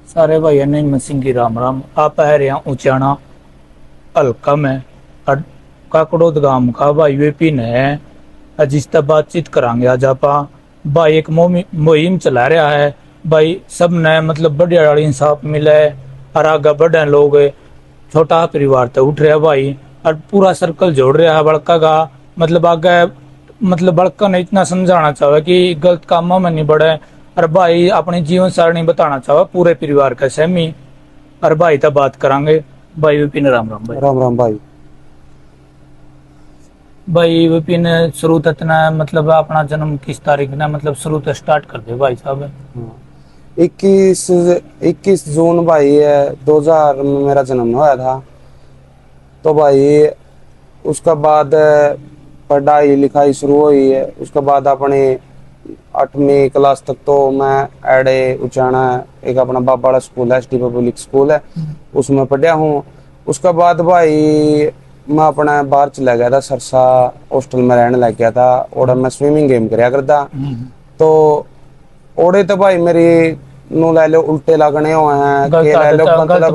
सारे भाइयों ने मसिंह की राम राम। आप है रहा ऊंचाना हल्का में काकड़ोद गांव का भाई विपिन है जिससे बातचीत करांगे। आज आप भाई एक मुहिम चला रहा है। भाई सब ने मतलब बढ़िया इंसाफ मिले और आगे बढ़े लोग। छोटा परिवार तो उठ रहा भाई और पूरा सर्कल जोड़ रहा है बड़का का। मतलब आगे मतलब बड़का ने इतना समझाना चाहे कि गलत कामों में नहीं बढ़े। और भाई अपनी जीवन सारणी बताना चाहे पूरे परिवार का सहमी। और भाई तब बात करांगे। भाई विपिन राम राम भाई। राम राम भाई। भाई विपिन शुरू इतना मतलब अपना जन्म किस तारीख ने मतलब शुरू तो स्टार्ट कर दे भाई साहब। हाँ, 21 जून भाई है 2000 में मेरा जन्म हुआ था। तो भाई उसका बाद पढ़ाई लिखाई शुरू हुई है। उसके बाद अपने 8वीं क्लास तक तो मैं एडे उचाना एक अपना बाबा वाला स्कूल है, एसडी पब्लिक स्कूल है, उसमें पढ़ा हूँ। उसके बाद भाई मैं अपना बाहर चला गया था, सरसा हॉस्टल में रहने लग गया था और मैं स्विमिंग गेम कराया करता। तो ओड़े तो भाई मेरी नु ले लो उल्टे लगने हुए हैं के ले लो मतलब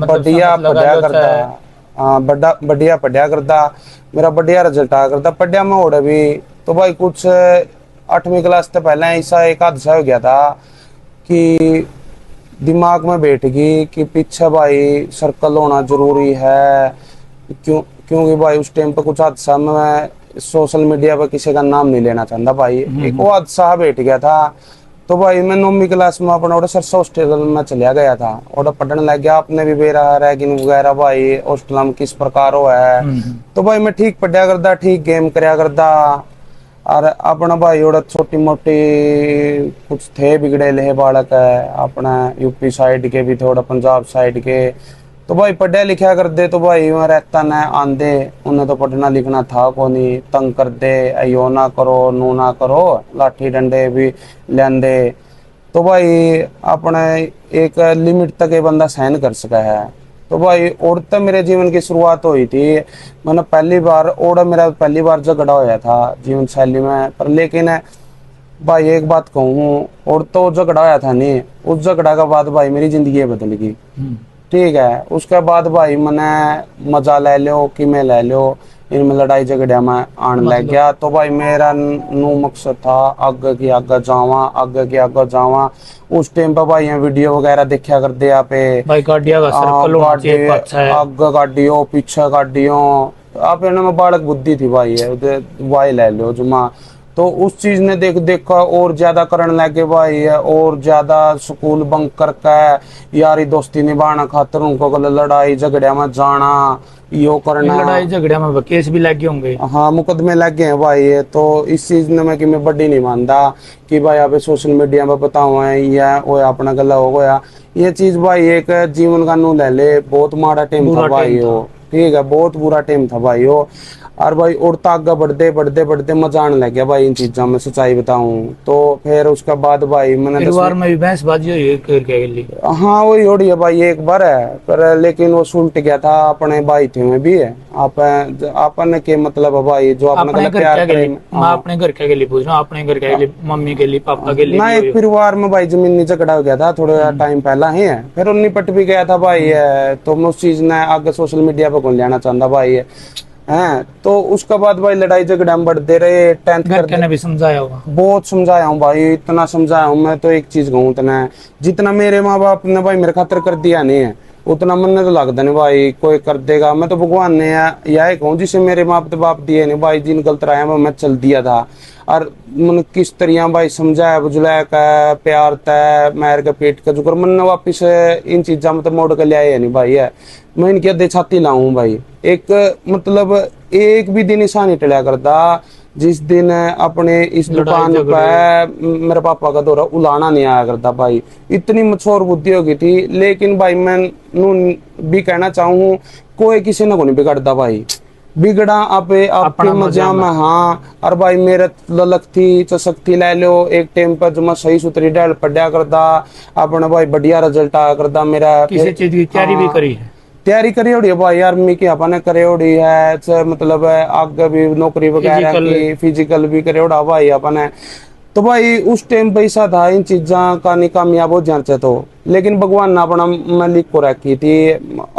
बढ़िया पढ़िया करता। हाँ बड़ा बढ़िया पढ़िया करता, मेरा बढ़िया रिजल्ट आया करता पढ़िया में ओड़े भी। तो भाई कुछ 8वीं क्लास से पहले ऐसा एक हादसा हो गया था कि दिमाग में बैठ गई कि पीछे भाई सर्कल होना जरूरी है। क्योंकि भाई उस टाइम पे कुछ हादसा में मैं सोशल मीडिया पर किसी का नाम नहीं लेना चाहता भाई, एक वो हादसा बैठ गया था। तो भाई मैं 9वीं क्लास में अपना सरसा हॉस्टल में चलिया गया था और पढ़ने लग गया। आपने भी बेरा रैगिंग वगैरह भाई हॉस्टल में किस प्रकार हो है। तो भाई मैं ठीक पढ़िया करता, ठीक गेम करया करता। और अपना भाई और छोटी मोटी कुछ थे बिगड़े ले बालक है अपना यूपी साइड के भी थोड़ा पंजाब साइड के। तो भाई पढ़ा लिखा कर दे तो भाई मैं रहता न आंदे उन्हें तो पढ़ना लिखना था को नहीं, तंग कर दे यो ना करो नू ना करो, लाठी डंडे भी लेंदे। तो भाई अपने एक लिमिट तक ये बंदा सहन कर सका है। तो भाई और तो मेरे जीवन की शुरुआत हुई थी, मैंने पहली बार और मेरा पहली बार झगड़ा होया था जीवन शैली में। पर लेकिन भाई एक बात कहूँ, और तो झगड़ा होया था नहीं, उस झगड़ा का बाद भाई मेरी जिंदगी बदल गई। ठीक है, उसके बाद भाई मैंने मजा ले लो कि मैं ले लो इनमें लड़ाई झगड़िया में आने लग गया। तो भाई मेरा नु मकसद था आगे की आगे जावा, आगे की आगे जावा। उस टाइम पे भाई वीडियो वगैरह देखा कर दिया पे भाई गाड़िया का सर्कल होना गाड़ी चाहिए अच्छा है। आगे गाड़ियों पीछे गाड़ियों। आप में बालक बुद्धि थी भाई है वाई ले लो जुमा। तो उस चीज ने देखा और ज्यादा करने लगे भाई है, और ज्यादा स्कूल बंक करके यारी दोस्ती निभाना खातर उनको लड़ाई झगड़िया में जाना यो करना। लड़ाई झगड़िया में केस भी लगे होंगे। हाँ मुकदमे लग गए हैं भाई ये। तो इस चीज ने मैं कि मैं बड़ी नहीं मानता कि भाई आप सोशल मीडिया पे बताओ है या वो अपना गला हो गया। ये चीज भाई एक जीवन का नू ले ले, बहुत माड़ा टाइम था भाई हो। ठीक है, बहुत बुरा टाइम था भाई हो। और भाई और आगे बढ़ते बढ़ते बढ़ते मजा आने लग गया भाई इन चीजों में, सच्चाई बताऊं तो। फिर उसके बाद भाई मैंने परिवार में भी बहसबाजी हुई करके लिए। हाँ वही हो रही है भाई एक बार है पर, लेकिन वो सुलट गया था अपने भाई थे में भी है। आपन के मतलब है भाई जो अपने अपने गला घर प्यार क्या के लिए करे। मैं अपने घर क्या के लिए पूछ रहा हूँ। अपने घर क्या के लिए मम्मी के लिए पापा के लिए ना भी एक हुई। परिवार में भाई जमीनी झगड़ा हो गया था थोड़ा टाइम पहला ही है, फिर उन्नी पट भी गया था भाई है। तो मैं उस चीज ने आगे सोशल मीडिया पे कौन लेना चाहता भाई है। हैं तो उसके बाद भाई लड़ाई झगड़े हम बढ़ते रहे। घर के ने भी समझाया होगा। बहुत समझाया हूँ भाई, इतना समझाया हूँ मैं तो एक चीज कहूँ इतना जितना मेरे माँ बाप ने भाई मेरे खातिर कर दिया नहीं है उतना मन ने तो लगता नहीं भाई कोई कर देगा। मैं तो भगवान ने यह कहूँ जिसे मेरे माँ बाप दिए नहीं भाई, जिन गलत राय में मैं चल दिया था। और मन किस तरह भाई समझाया बुझलाया का प्यार तय मैर के पेट का जुकर मन ने वापिस इन चीजा में तो मोड़ के लिया नहीं भाई है। मैं इनकी अद्धे छाती लाऊं भाई, एक मतलब एक भी दिन ऐसा नहीं टलिया करता जिस दिन अपने इस दुकान पे मेरे पापा का दौरा उलाना नहीं आया करता भाई। इतनी मछोर बुद्धि हो गई थी। लेकिन भाई मैं भी कहना चाहूँ कोई किसी ने को नहीं बिगड़ता भाई, बिगड़ा आपके मजा में। हाँ और भाई मेरे ललक थी चसक थी ले लो एक टाइम पर जो मैं सही सुतरी डाल पढ़ा करता अपना भाई बढ़िया रिजल्ट आया करता मेरा। किसी चीज की तैयारी भी करी है। तैयारी करी होड़ी है भाई आर्मी की अपन करे होड़ी है मतलब आगे भी नौकरी वगैरह की फिजिकल भी करे होड़ा भाई अपन। तो भाई उस टाइम पैसा था इन चीजा का नहीं कामयाब हो जाना तो, लेकिन भगवान ने अपना मैं लिख को रखी थी।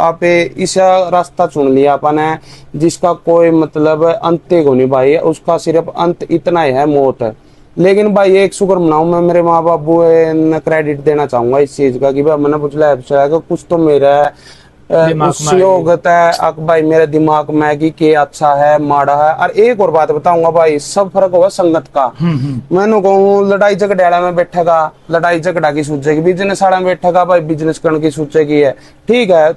आप ऐसा रास्ता चुन लिया अपने जिसका कोई मतलब अंत को नहीं भाई, उसका सिर्फ अंत इतना ही है, मौत। लेकिन भाई एक शुक्र मनाऊं मैं मेरे माँ बापू ने क्रेडिट देना चाहूंगा इस चीज का कि भाई मैंने पूछला कुछ तो मेरा दिमाग में उस है अक भाई मेरे दिमाग में कि अच्छा है माड़ा है। और एक और बात बताऊंगा भाई, सब फर्क होगा संगत का। मैंने कहूँ लड़ाई झगड़ा में बैठेगा, लड़ाई झगड़ा की सोचेगी, बिजनेस वाला में बैठेगा भाई बिजनेस करने की सोचेगी है, ठीक है।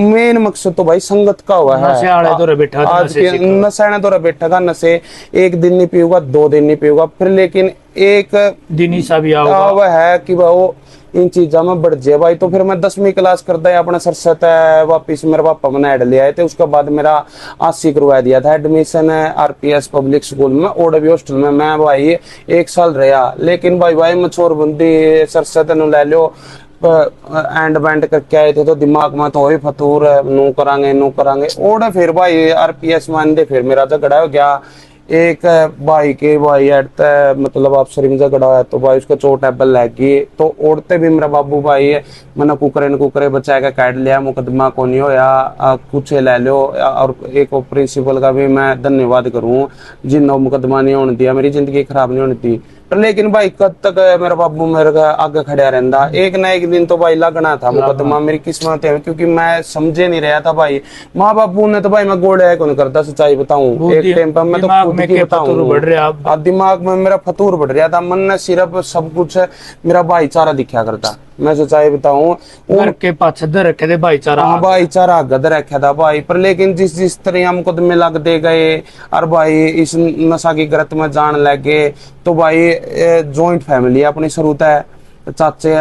मेन मकसद तो भाई संगत का हुआ है। नशे वाले तो बैठा आज के नशे ने तो बैठेगा, नशे एक दिन नहीं पीऊंगा, 2 दिन नहीं पीऊंगा, फिर लेकिन एक दिन ही सा भी वह है कि वो इन चीजा में बढ़ जाए भाई। तो फिर मैं 10वीं क्लास करता है अपना सरसत वापिस मेरे पापा मैंने ऐड ले आए थे। उसके बाद मेरा 80 करवा दिया था एडमिशन आरपीएस पब्लिक स्कूल में, ओडबी हॉस्टल में मैं भाई 1 साल रहा। लेकिन भाई मैं छोर बंदी सरसत नु ले लो एंड बैंड करके आए थे, तो दिमाग में तो फतूर नू करांगे ओडे। फिर भाई आरपीएस मान दे, फिर मेरा झगड़ा हो गया एक भाई के भाई अड़ता मतलब आप शरीर झगड़ा है, तो भाई उसका चोट एबल लगी। तो ओढ़ते भी मेरा बाबू भाई मैंने कुकरे बचा के काट लिया, मुकदमा को नहीं होया, कुछ ले लो। और एक प्रिंसिपल का भी मैं धन्यवाद करूं जिन्होंने मुकदमा नहीं होने दिया, मेरी जिंदगी खराब नहीं होनी थी। पर लेकिन भाई कब तक मेरा बाबू मेरे का आगे खड़ा रहता, एक ना एक दिन तो भाई लगना था मुकदमा, मेरी किस्मत है। क्योंकि मैं समझे नहीं रहा था भाई, माँ बापू ने तो भाई मैं गोड़ा कौन करता, सच्चाई बताऊं एक टाइम पर मैं तो खुद की बताऊं दिमाग में मेरा फतूर बढ़ रहा था। मन ने सिर्फ सब कुछ मेरा भाईचारा दिखा करता, मैं सच्चाई बताऊं के पाछे रखे थे भाईचारा। हाँ भाईचारा गद रखा था भाई। पर लेकिन जिस तरह मुकदमे लग दे गए और भाई इस नशा की गरत में जान लग गए, तो भाई जॉइंट फैमिली अपनी शुरू है, चाचे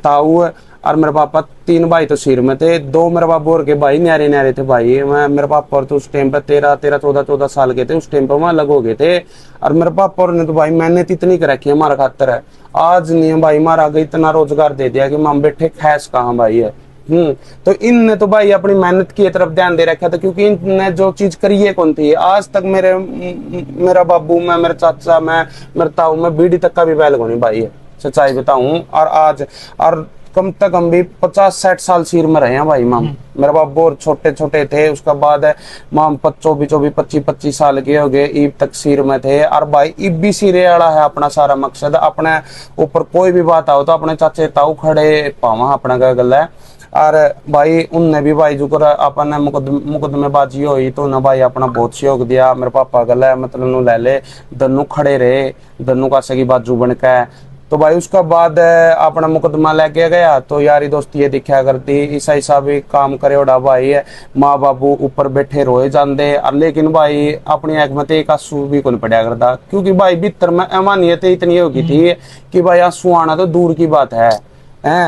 ताऊ और मेरे पापा, 3 भाई तो सिर में थे, 2 मेरे बाबू और के भाई न्यारे न्यारे थे भाई। मैं मेरे पापा और तो उस टाइम पे 14 साल के थे, उस टाइम पे वहां अलग हो गए थे। और मेरे पापा और ने तो भाई मेहनत इतनी कर रखी है हमारा खातर है, आज नहीं है भाई मारा आगे इतना रोजगार दे दिया कि हम बैठे खैस कहाँ भाई है। तो इनने तो भाई अपनी मेहनत की तरफ ध्यान दे रखा था, क्योंकि इनने जो चीज करी है कौन थी आज तक मेरा बाबू मैं मेरा चाचा मैं मेरा ताऊ मैं बीड़ी तक का भी बैल को नहीं भाई है, सच्चाई बताऊं। और आज और कम तक हम भी 50-60 साल सिर में रहे हैं भाई। माम मेरे बाप बहुत छोटे छोटे थे, उसका बाद है माम 24-25 साल के हो गए, ईब तक सिर में थे। और भाई ईब भी सिरे वाला है अपना सारा मकसद, अपने ऊपर कोई भी बात आओ तो अपने चाचे ताऊ खड़े पावा अपना क्या गल है। और भाई उनने भी भाई जो कर अपन मुकदमेबाजी हुई तो उन्हें भाई अपना बहुत सहयोग दिया। मेरे पापा गल है मतलब नु ले ले दोनों खड़े रहे, दोनों का सगी बाजू बन के। तो भाई उसका बाद अपना मुकदमा लेके गया तो यारी दोस्ती ये दिखा करती, ईसा ईसा भी काम करे उड़ा भाई है, माँ बाबू ऊपर बैठे रोए जाते। और लेकिन भाई अपनी आंख में एक आंसू भी कौन पड़ा करता, क्योंकि भाई भीतर में अमानियत इतनी होगी थी कि भाई आंसू आना तो दूर की बात है।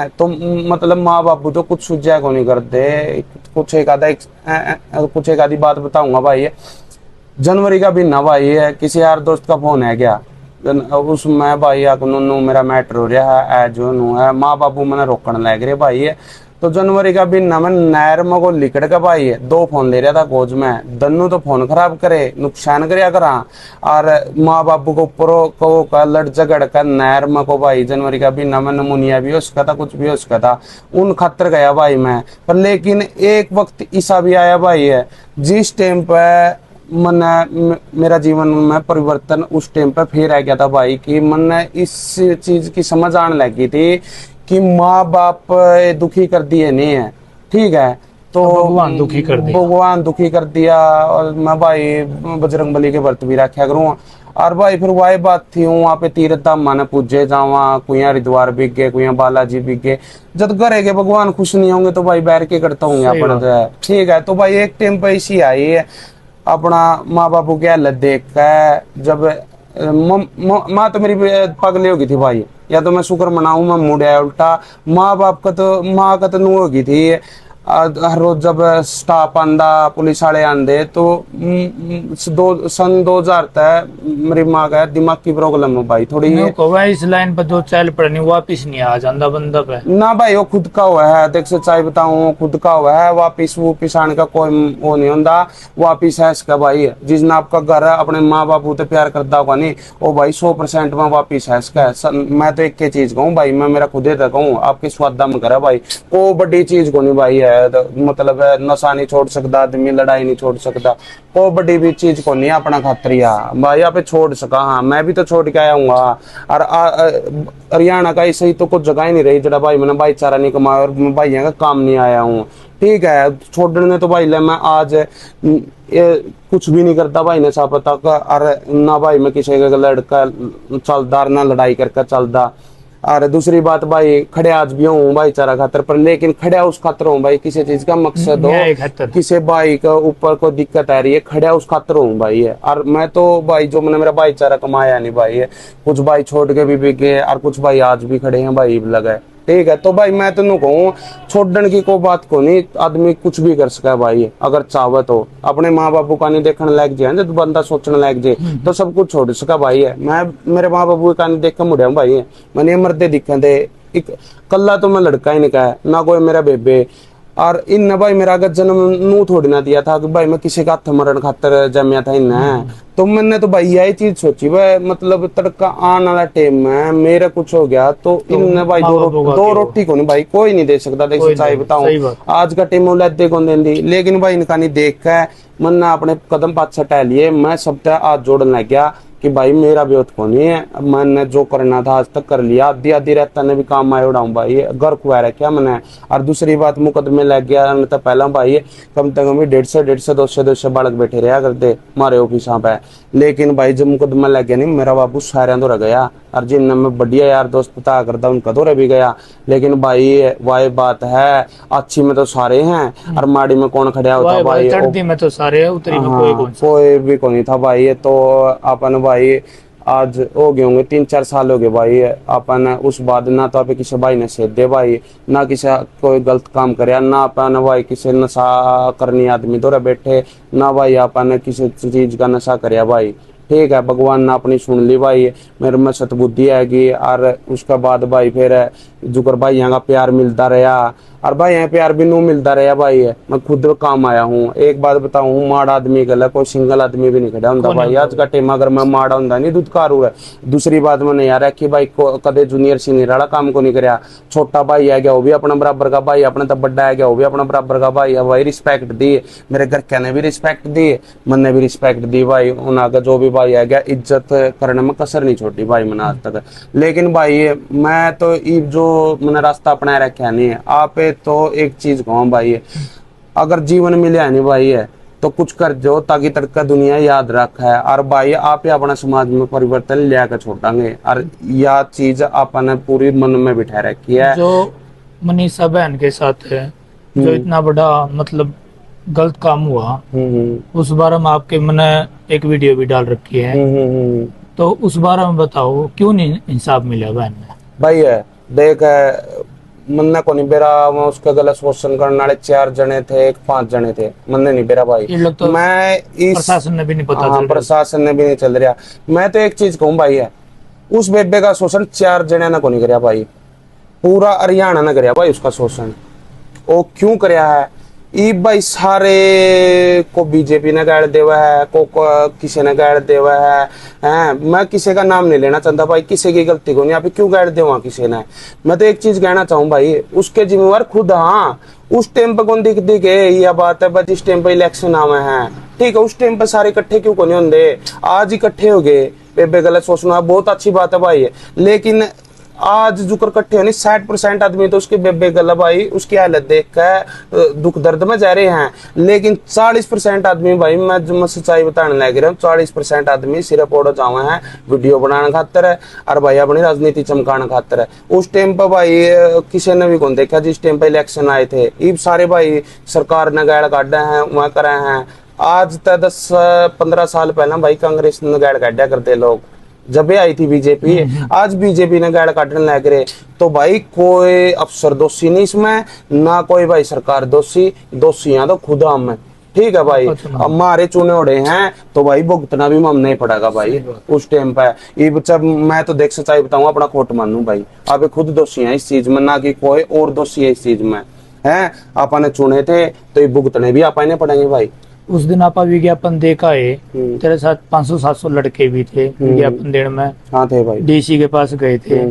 तो मतलब माँ बापू तो कुछ सुझा को नहीं करते। कुछ एक आधी बात बताऊंगा भाई, जनवरी का महीना भाई है, किसी यार दोस्त का फोन है क्या उसमें भाई नु मेरा मैटर हो रहा है जो नु है, माँ बापू मैंने रोकने लग रहे भाई है। तो जनवरी का महीना में नहर में को लिकड़ का भाई है 2 फोन ले रहा था गोज में, दन्नू तो फोन खराब करे नुकसान करे करा। और माँ बापू को ऊपर को लड़ झगड़ कर नहर में को भाई जनवरी का महीना में नमूनिया भी हो सका था, कुछ भी हो सका था, उन खतर गया भाई मैं। पर लेकिन एक वक्त ऐसा भी आया भाई है जिस टाइम पे मन मेरा जीवन में परिवर्तन उस टाइम पे फिर आ गया था भाई, कि मन इस चीज की समझ आने लगी थी कि माँ बाप दुखी कर दिए नहीं है, ठीक है, तो भगवान दुखी कर दिया, भगवान दुखी कर दिया। और मैं भाई बजरंग बली के व्रत भी रखा करूँ। और भाई फिर वही बात थी वहाँ पे तीर्थ धाम माने पूजे जावा, कोई हरिद्वार बिक गए, कोई बालाजी बिक गए। जब घरे के भगवान खुश नहीं होंगे तो भाई बैर के करता हूँ अपना, ठीक है। तो भाई एक टाइम पे ऐसी आई है अपना माँ बापू की हालत देख कर, जब माँ तो मेरी पगली होगी थी भाई, या तो मैं शुक्र मनाऊं मैं मुड़े उल्टा, माँ बाप का तो माँ का तो नू होगी थी। हर रोज जब स्टाफ आंदा पुलिस वाले आंदे तो सन 2000 तक मेरी माँ का दिमाग की प्रॉब्लम है भाई थोड़ी। न्यू को भाई इस लाइन पर जो चल पड़नी वापिस नहीं आ जाता बंदा पे। ना भाई वो खुद का हुआ है, देख सच्चाई बताऊं खुद का हुआ है, वापिस वो पिसान का कोई वो नहीं होता। वापिस है इसका भाई जिसने आपका घर अपने माँ बाप तो प्यार करता होगा नहीं वो भाई 100% में वापिस है इसका। मैं तो एक ही चीज कहूँ भाई, मैं मेरा खुदे तक कहूँ आपके स्वादा में करे भाई, को बड़ी चीज को नहीं भाई है तो मतलब है नशा नहीं छोड़ सकता आदमी, लड़ाई नहीं छोड़ सकता, को बड़ी भी चीज को नहीं अपना खातरिया भाई आप छोड़ सका। हाँ मैं भी तो छोड़ के आया हूँ और हरियाणा का ऐसे ही तो कुछ जगह ही नहीं रही जरा भाई मैंने भाईचारा नहीं कमाया और मैं भाई का काम नहीं आया हूँ। ठीक है छोड़ने तो भाई ले मैं आज कुछ भी नहीं करता भाई नशा पता का, और ना भाई मैं किसी का लड़का चलदार ना लड़ाई करके चलदा। और दूसरी बात भाई खड़े आज भी हूँ भाईचारा खातर पर, लेकिन खड़े उस खातर हूँ भाई किसी चीज का मकसद हो किसी भाई का ऊपर कोई दिक्कत आ रही है खड़े उस खातर हूँ भाई है। और मैं तो भाई जो मैंने मेरा भाईचारा कमाया नहीं भाई है, कुछ भाई छोड़ के भी बिके और कुछ भाई आज भी खड़े हैं भाई लगे। ठीक है तो भाई मैं तेन कहूँ छोड़ने की कोई बात को नहीं, आदमी कुछ भी कर सका भाई अगर चाहे तो, अपने माँ बापू का नहीं देखने लग जाए जब बंदा सोचने लग जाए तो सब कुछ छोड़ सका भाई है। मैं मेरे माँ बापू का नहीं देख के मुड़िया भाई है, मैंने मरते दिखे थे एक कल्ला तो मैं लड़का ही नहीं कहा ना कोई मेरा बेबे। और इन भाई मेरा अगर जन्म नू थोड़ी ना दिया था कि भाई मैं किसी का हाथ मरण खातर जमया था इन, तो मैंने तो भाई यही चीज सोची भाई मतलब तड़का आने वाला टाइम में मेरा कुछ हो गया तो इन भाई दो रोटी को नहीं भाई कोई नहीं दे सकता। देख सच्चाई बताऊं आज का टाइम लद्दे को देंदी, लेकिन भाई इनका नहीं देख के मन अपने कदम पाछे हटा लिए, मैं सब हाथ जोड़ने लग गया कि भाई मेरा भी को नहीं है, मैंने जो करना था आज तक कर लिया, आधी आधी रहता ने भी काम आए उड़ाऊं भाई घर खुआ रखा मैंने। और दूसरी बात मुकदमे लग गया तो पहला भाई कम से कम 150 200 बालक बैठे रहा करते हमारे ऑफिस पे, लेकिन भाई जब मुकदमा लग गया नहीं मेरा बाबू सारे तो रह गया और जिन मैं बढ़िया यार दोस्त पता करता उनका तो रह भी गया। लेकिन भाई वही बात है अच्छी में तो सारे हैं और माड़ी में कौन खड़ा होता भाई, चढ़ती में तो सारे उतरी में कोई भी को नहीं था भाई। तो अपन भाई आज हो गए होंगे 3-4 साल हो गए भाई अपन उस बाद ना तो आप किसी भाई ने सेध दे भाई ना किसी कोई गलत काम करे ना अपन भाई किसी नशा करनी आदमी तो बैठे ना भाई अपन किसी चीज का नशा करे भाई। ठीक है भगवान ने अपनी सुन ली भाई मेरे में सतबुद्धि आएगी और उसके बाद भाई फिर जुकर भाई यहाँ का प्यार मिलता रहा और भाई यहाँ प्यार भी नू मिलता रहा भाई मैं खुद काम आया हूँ। एक बात बताऊँ माड़ा आदमी गला कोई सिंगल आदमी भी नहीं खड़ा होता भाई आज का टाइम अगर मैं माड़ा होता नहीं दुदकार हुआ। दूसरी बात मैंने यार है कि भाई कदे जूनियर सीनियर वाला काम को नहीं कराया, छोटा भाई आ गया वो भी अपना बराबर का भाई, अपने तब बड़ा आ गया वो भी अपना बराबर का भाई है भाई। रिस्पेक्ट दी मेरे घर के ने भी रिस्पेक्ट दी मैंने भी रिस्पेक्ट दी भाई, उन्हें जो भी भाई आ गया इज्जत करने में कसर नहीं छोड़ी भाई मैंने आज तक। लेकिन भाई मैं तो जो मैंने रास्ता अपनाया रखा नहीं है आप तो एक चीज कहूँ भाई अगर जीवन में लिया नहीं भाई है तो कुछ कर दो ताकि तड़का दुनिया याद रखा है और भाई आप ही अपना समाज में परिवर्तन लिया कर छोड़ेंगे और यह चीज आपने पूरी मन में बिठा रखी है। जो मनीषा बहन के साथ है जो इतना बड़ा मतलब गलत काम हुआ उस बारे में आपके मैंने एक वीडियो भी डाल रखी है तो उस बारे में बताओ क्यों नहीं इंसाफ मिला बहन में भाई है देख मन्ने को नहीं बेरा उसका गलत शोषण करने वाले 4 जने थे 5 जने थे मन्ने नहीं बेरा भाई तो मैं इस प्रशासन ने भी नहीं पता प्रशासन ने भी नहीं चल रहा। मैं तो एक चीज कहूँ भाई है उस बेबे का शोषण 4 जने ने को नहीं कराया भाई पूरा हरियाणा ने कराया भाई उसका शोषण। वो क्यों कराया है ई भाई सारे को बीजेपी ने गाड़ देवा है को किसी ने गाड़ देवा है मैं किसी का नाम नहीं लेना चाहता भाई किसी की गलती को नहीं आप क्यों गाड़ देवा किसी ने। मैं तो एक चीज कहना चाहूँ भाई उसके जिम्मेवार खुद हाँ उस टाइम पे कौन दिख गए यह बात है बस इस टाइम पे इलेक्शन आवे हैं ठीक है उस टाइम पे सारे इकट्ठे क्यों को नहीं होंगे आज इकट्ठे हो गए बेबे गलत सोचना बहुत अच्छी बात है भाई लेकिन आज जुकर इकट्ठे होने 60% आदमी तो उसके बेबे गला भाई उसकी हालत देख कर दुख दर्द में जा रहे हैं, लेकिन 40% आदमी भाई मैं सच्चाई बताने लग रहा हूँ 40% आदमी सिर्फ ओढ़ जावे हैं वीडियो बनाने खातर है और भाई अपनी राजनीति चमकाने खातर है। उस टाइम पर भाई किसी ने भी कौन देखा जिस टाइम पर इलेक्शन आए थे ये सारे भाई सरकार ने गाड़ काटे हैं वह करे हैं आज तक 10-15 साल पहले भाई कांग्रेस ने गाड़ काटा करते लोग जब भी आई थी बीजेपी, आज बीजेपी ने गाड़ काटने लग रहे। तो भाई कोई अफसर दोषी नहीं इसमें, ना कोई भाई सरकार दोषी, दोषी हैं तो खुद हम हैं। ठीक है भाई, अब हमारे चुने उड़े हैं तो भाई भुगतना भी हम नहीं पड़ेगा भाई उस टाइम पे। ये बच्चा मैं तो देख सच्चाई बताऊं, अपना खोट मानू भाई, आप खुद दोषी हैं इस चीज में, ना कि कोई और दोषी है इस चीज में है। आपने चुने थे तो ये भुगतने भी आप नहीं पड़ेंगे भाई। उस दिन आप विज्ञापन देखा है, तेरे साथ 500-700 लड़के भी थे विज्ञापन देने में। हाँ थे भाई, डीसी के पास गए थे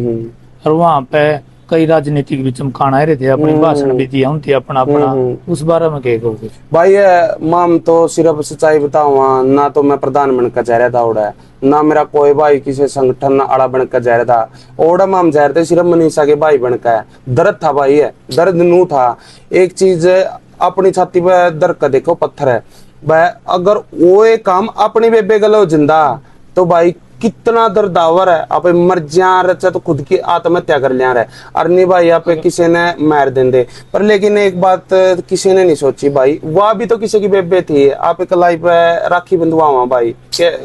और वहाँ पे कई राजनीतिक भी चमकाना रहे थे, अपने भाषण भी दिया उनकी अपना अपना। उस बारे में क्या कहोगे भाई? माम तो सिर्फ सच्चाई बताऊँ ना, तो मैं प्रधान बनकर जा रहा था उड़ा, ना मेरा कोई भाई किसी संगठन आड़ा बनकर जा रहा था। ओड़ा माम जा रहे थे सिर्फ मनीषा के भाई बनकर। दर्द था भाई, है दर्द नू था। एक चीज अपनी छाती पे दर्द का देखो पत्थर है भाई, अगर वो एक काम अपनी बेबे गलो जिंदा तो भाई कितना दर्दावर है। आप मर जा रहे तो खुद की आत्महत्या कर लिया रहे, और नहीं भाई आप किसी ने मार देंगे। पर लेकिन एक बात किसी ने नहीं सोची भाई, वह भी तो किसी की बेबे थी। आप कलाई पे राखी बंधवावा भाई,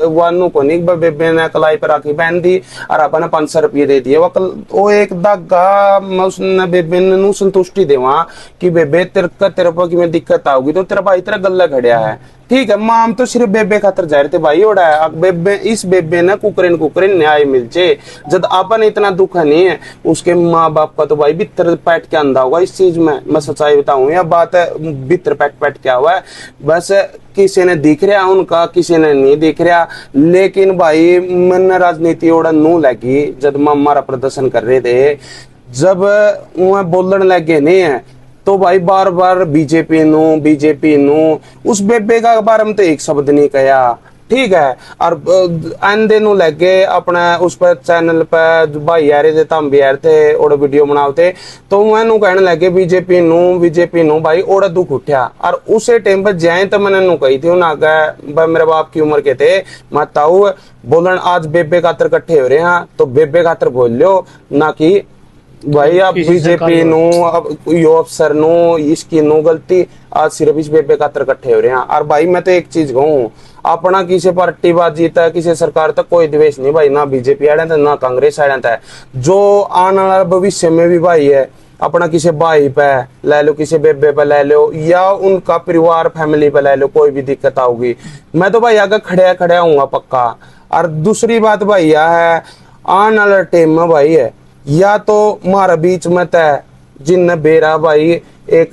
वानू को नहीं बेबे ने कलाई पे राखी पहन दी और आपने 500 रुपये दे दिए। वो एक धागा उसने बेबे ने संतुष्टि देवा कि बेबे तेरे पर की दिक्कत आओगी तो तेरा भाई तेरा गला खड़िया है। ठीक है, माम तो सिर्फ बेबे खातर जा रहे थे भाई। ओड़ा बेबे, इस बेबे ने कुकरेन न्याय मिलचे। जब आपन इतना दुख नहीं है, उसके माँ बाप का तो भाई बितर पैट के अंधा होगा इस चीज में। मैं सच्चाई बताऊं, यह बात है बितर पैट क्या हुआ है, बस किसी ने दिख रहा उनका, किसी ने नहीं दिख रहा। लेकिन भाई मन राजनीति ओड़ा नू लगी जब हमारा प्रदर्शन कर रहे थे, जब वह बोलने लगे नहीं है तो भाई बार बार बीजेपी नू उस बेबे का बारे में तो एक शब्द नहीं कहा। ठीक है, और आंदे नु लगे अपने उस पर चैनल पे भाई यार थे, तम भी यार थे और वीडियो बनाते तो मैं कहने लगे बीजेपी नू भाई ओड़ा दुख उठा। और उसे टाइम पर जाए तो मैंने नू कही थी ना भाई मेरे बाप की उम्र के थे, मैं ताऊ बोलन आज बेबे खातर इकट्ठे हो रहे हैं तो बेबे खातर बोल लो, ना कि भाई आप बीजेपी नु अब यो अफसर नु इसकी नो गलती। आज सिर्फ इस बेबे खातर इकट्ठे हो रहे हैं। और भाई मैं तो एक चीज कहूँ, अपना किसी पार्टी बाजी तक किसी सरकार तक कोई द्वेष नहीं भाई, ना बीजेपी आड़े ना कांग्रेस आड़े था। जो आने वाला भविष्य में भी भाई है अपना किसी भाई पे ले लो, किसी बेबे पे ले लो, या उनका परिवार फैमिली पे ले लो, कोई भी दिक्कत आओगी मैं तो भाई आगे खड़ा हूँ पक्का। और दूसरी बात भाई यह है, आने वाला टाइम में भाई है या तो मारा बीच में तय जिन बेरा भाई एक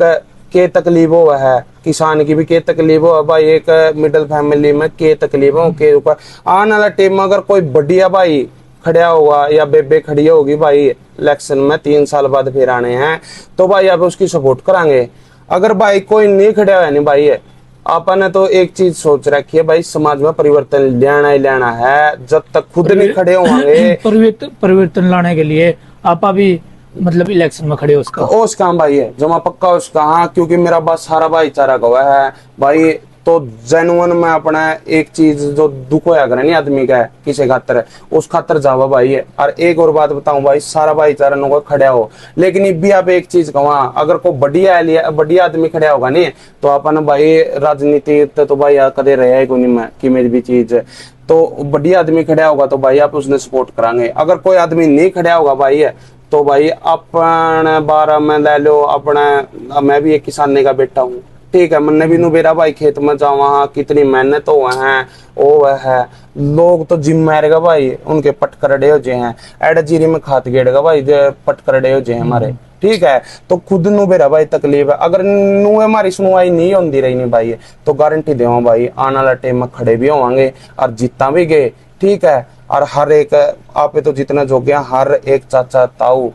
के तकलीफ हुआ है, किसान की भी के तकलीफ हो भाई, एक मिडिल फैमिली में के तकलीफ हो के ऊपर। आने वाला टाइम में अगर कोई बढ़िया भाई खड़ा होगा या बेबे खड़ी होगी भाई इलेक्शन में 3 साल बाद फिर आने हैं तो भाई आप उसकी सपोर्ट करांगे। अगर भाई कोई नहीं खड़ा है नहीं भाई, आपने तो एक चीज सोच रखी है भाई, समाज में परिवर्तन लेना ही लेना है। जब तक खुद नहीं खड़े होंगे परिवर्तन लाने के लिए आप अभी मतलब इलेक्शन में खड़े हो उसका उस काम भाई है जमा पक्का उसका। हाँ, क्योंकि मेरा बस सारा भाईचारा गवा है भाई। तो जेनुअन में अपना एक चीज जो दुख होया करे नहीं आदमी का है किसी खातर उस खातर जावा भाई है। और एक और बात बताऊं भाई, सारा भाईचारा नो खड़ा हो, लेकिन भी आप एक चीज कहवा, अगर कोई बढ़िया आदमी खड़ा होगा नहीं तो अपन भाई राजनीति तो भाई कदे रहे को नहीं कि मेरी भी चीज तो बढ़िया आदमी खड़ा होगा तो भाई आप उसने सपोर्ट करांगे। अगर कोई आदमी नहीं खड़ा होगा भाई है तो भाई अपन 12 में ले लो अपना, मैं भी एक किसानी का बेटा हूँ। ठीक है, मैंने भी नुबेरा भाई खेत में जावा कितनी मेहनत हो है वो है। लोग तो जिम मारेगा भाई उनके पट करड़े हो जे हैं, एड जीरी में खात गेड़ेगा भाई पट करड़े हो जे हमारे। ठीक है, तो खुद नु बेरा भाई तकलीफ है। अगर नु हमारी सुनवाई नहीं होती रही नहीं भाई तो गारंटी देवा भाई आने वाला टाइम में खड़े भी होंगे और जीता भी गए। ठीक है, और हर एक आप तो जितना जो गया हर एक चाचा ताऊ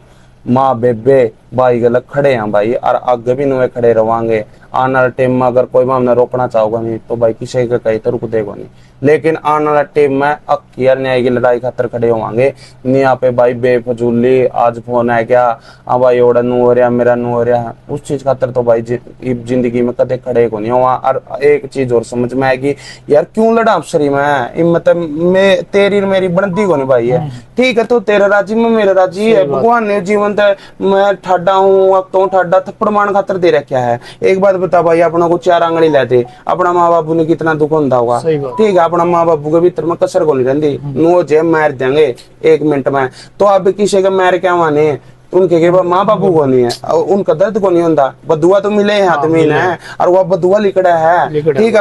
माँ बेबे भाई गलत खड़े हैं भाई, और आगे भी नुए खड़े रवांगे। आने वाले टाइम में अगर कोई हमने रोकना चाहोगा नहीं तो भाई किसी का कहीं तो रुक देगा नहीं। लेकिन आने वाला टाइम में अक्की न्याय की लड़ाई खातर खड़े होंगे नहीं। यहाँ पे भाई बेफजूली आज फोन है क्या, हाँ भाई ओड़ा नू हो रहा मेरा नू हो रहा, उस चीज खातर तो भाई जिंदगी में कदे खड़े को नहीं हुआ। और एक चीज और समझ में आएगी यार, क्यों लड़ा अफसरी में, मतलब मैं तेरी मेरी बनती को नहीं भाई है। ठीक है, तो तेरा राजी में मेरा राजी है, भगवान ने जीवन मैं ठाडा हूँ, अब तो ठाडा थप्पड़ मान खातर दे रखा है। एक बात बता भाई, अपना को 4 आंगली लेते, अपना माँ बापू ने कितना दुख होता होगा। सही बात। ठीक है, अपना माँ बापू के भीतर में कसर को नहीं रहती, नो जे मार देंगे 1 मिनट में। तो अब किसी का मार क्या माने, उनके के माँ बापू को नहीं है, और उनका दर्द को नहीं होता। बदुआ तो मिले हाथ में मिले। है, और वह बदुआ लिखड़ा है। लिखड़ा ठीक है।